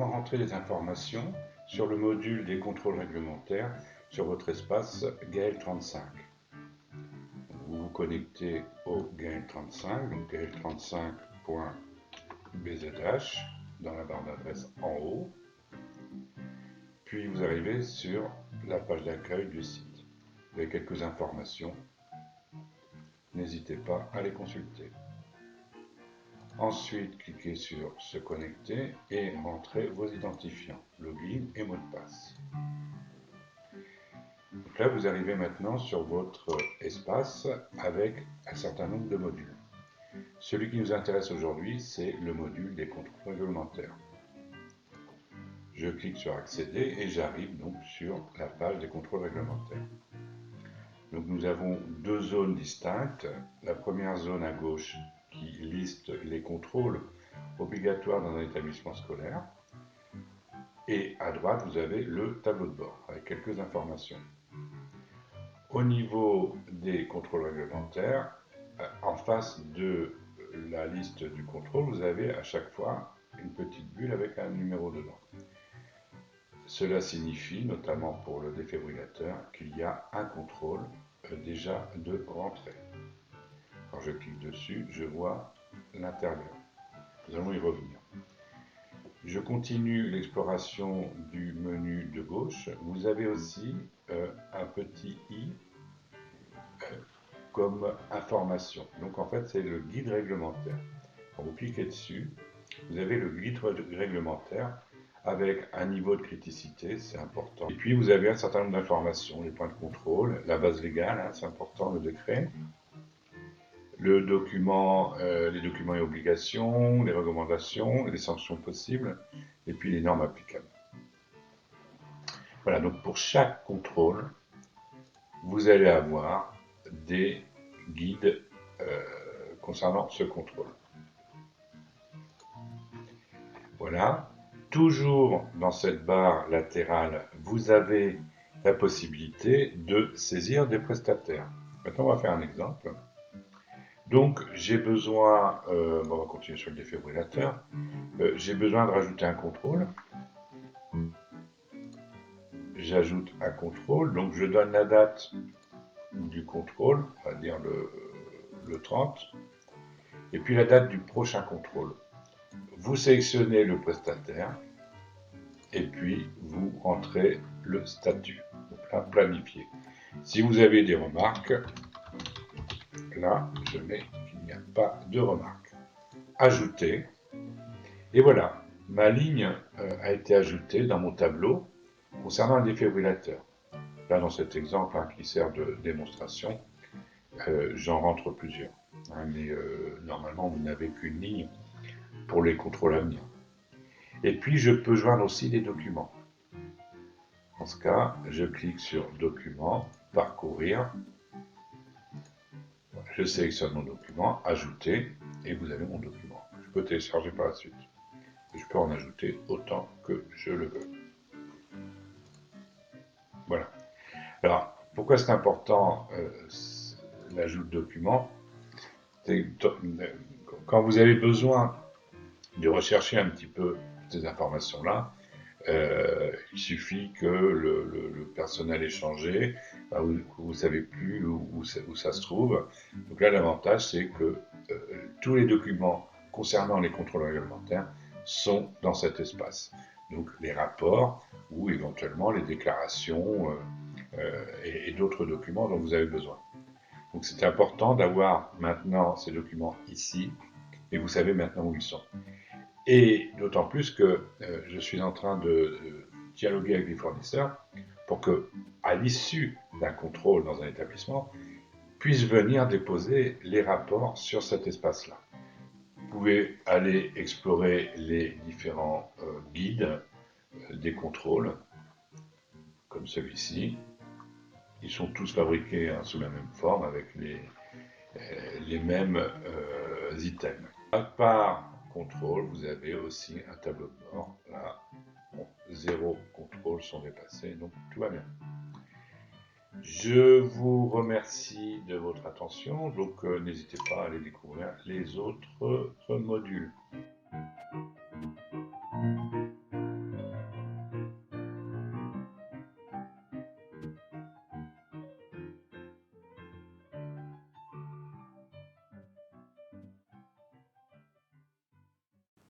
comment rentrer des informations sur le module des contrôles réglementaires sur votre espace GAEL35. Vous vous connectez au GAEL35, donc gael35.bzh dans la barre d'adresse en haut, puis vous arrivez sur la page d'accueil du site. Vous avez quelques informations, n'hésitez pas à les consulter. Ensuite, cliquez sur se connecter et rentrez vos identifiants, login et mot de passe. Donc là, vous arrivez maintenant sur votre espace avec un certain nombre de modules. Celui qui nous intéresse aujourd'hui, c'est le module des contrôles réglementaires. Je clique sur accéder et j'arrive donc sur la page des contrôles réglementaires. Donc nous avons deux zones distinctes. La première zone à gauche qui liste les contrôles obligatoires dans un établissement scolaire. Et à droite, vous avez le tableau de bord avec quelques informations. Au niveau des contrôles réglementaires, en face de la liste du contrôle, vous avez à chaque fois une petite bulle avec un numéro dedans. Cela signifie, notamment pour le défibrillateur, qu'il y a un contrôle déjà de rentrée. Quand je clique dessus, je vois l'intérieur. Nous allons y revenir. Je continue l'exploration du menu de gauche. Vous avez aussi un petit i comme information. Donc en fait, c'est le guide réglementaire. Quand vous cliquez dessus, vous avez le guide réglementaire avec un niveau de criticité, c'est important. Et puis vous avez un certain nombre d'informations, les points de contrôle, la base légale, hein, c'est important, le décret, le document, les documents et obligations, les recommandations, les sanctions possibles, et puis les normes applicables. Voilà, donc pour chaque contrôle, vous allez avoir des guides concernant ce contrôle. Voilà. Toujours dans cette barre latérale, vous avez la possibilité de saisir des prestataires. Maintenant, on va faire un exemple. Donc, j'ai besoin, on va continuer sur le défibrillateur, j'ai besoin de rajouter un contrôle. J'ajoute un contrôle, donc je donne la date du contrôle, on va dire le 30, et puis la date du prochain contrôle. Vous sélectionnez le prestataire, et puis vous rentrez le statut, donc là, planifié. Si vous avez des remarques, là, je mets qu'il n'y a pas de remarques. Ajouter, et voilà, ma ligne a été ajoutée dans mon tableau concernant le défibrillateur. Là, dans cet exemple hein, qui sert de démonstration, j'en rentre plusieurs. Hein, mais normalement, vous n'avez qu'une ligne pour les contrôles à venir. Et puis, je peux joindre aussi des documents. Dans ce cas, je clique sur Documents, Parcourir. Je sélectionne mon document, Ajouter, et vous avez mon document. Je peux télécharger par la suite. Je peux en ajouter autant que je le veux. Voilà. Alors, pourquoi c'est important l'ajout de documents? Quand vous avez besoin de rechercher un petit peu ces informations-là, il suffit que le personnel ait changé, vous ne savez plus où ça se trouve. Donc là, l'avantage, c'est que tous les documents concernant les contrôles réglementaires sont dans cet espace. Donc les rapports ou éventuellement les déclarations et d'autres documents dont vous avez besoin. Donc c'est important d'avoir maintenant ces documents ici et vous savez maintenant où ils sont. Et d'autant plus que je suis en train de dialoguer avec les fournisseurs pour que, à l'issue d'un contrôle dans un établissement, puissent venir déposer les rapports sur cet espace-là. Vous pouvez aller explorer les différents guides des contrôles, comme celui-ci. Ils sont tous fabriqués hein, sous la même forme, avec les mêmes items. À part contrôle, vous avez aussi un tableau de bord. Là, bon, 0 contrôle sont dépassés, donc tout va bien. Je vous remercie de votre attention, donc n'hésitez pas à aller découvrir les autres modules.